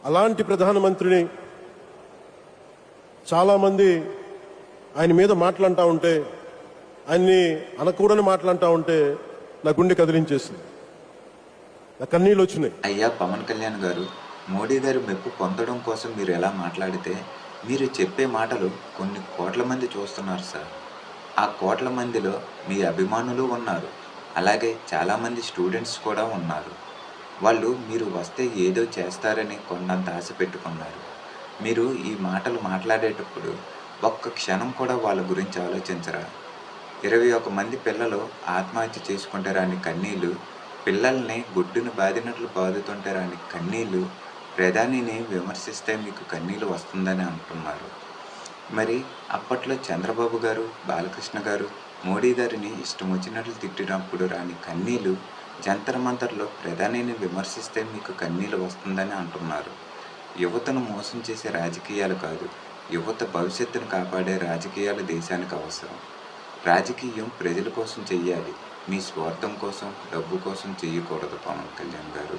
అలాంటి ప్రధానమంత్రిని చాలామంది ఆయన మీద మాట్లాడుతూ ఉంటే, ఆయన్ని అనకూడని మాట్లాడుతూ ఉంటే నా గుండె కదిలించేసింది, నా కన్నీళ్ళు వచ్చినాయి. అయ్యా పవన్ కళ్యాణ్ గారు, మోడీ గారు మెప్పు పొందడం కోసం మీరు ఎలా మాట్లాడితే, మీరు చెప్పే మాటలు కొన్ని కోట్ల మంది చూస్తున్నారు సార్. ఆ కోట్ల మందిలో మీ అభిమానులు ఉన్నారు. అలాగే చాలామంది స్టూడెంట్స్ కూడా ఉన్నారు. వాళ్ళు మీరు వస్తే ఏదో చేస్తారని కొండంత ఆశ పెట్టుకున్నారు. మీరు ఈ మాటలు మాట్లాడేటప్పుడు ఒక్క క్షణం కూడా వాళ్ళ గురించి ఆలోచించరా? 21 మంది పిల్లలు ఆత్మహత్య చేసుకుంటే రాని కన్నీళ్ళు, పిల్లల్ని గుడ్డును బాదినట్లు బాదుతుంటే రాని కన్నీళ్ళు, ప్రధానిని విమర్శిస్తే మీకు కన్నీళ్ళు వస్తుందని అంటున్నారు. మరి అప్పట్లో చంద్రబాబు గారు, బాలకృష్ణ గారు, మోడీ గారిని ఇష్టం వచ్చినట్లు తిట్టినప్పుడు రాని కన్నీళ్ళు, జంతర్ మంతర్లో ప్రధానిని విమర్శిస్తే మీకు కన్నీళ్ళు వస్తుందని అంటున్నారు. యువతను మోసం చేసే రాజకీయాలు కాదు, యువత భవిష్యత్తును కాపాడే రాజకీయాలు దేశానికి అవసరం. రాజకీయం ప్రజల కోసం చెయ్యాలి, మీ స్వార్థం కోసం, డబ్బు కోసం చెయ్యకూడదు పవన్ కళ్యాణ్ గారు.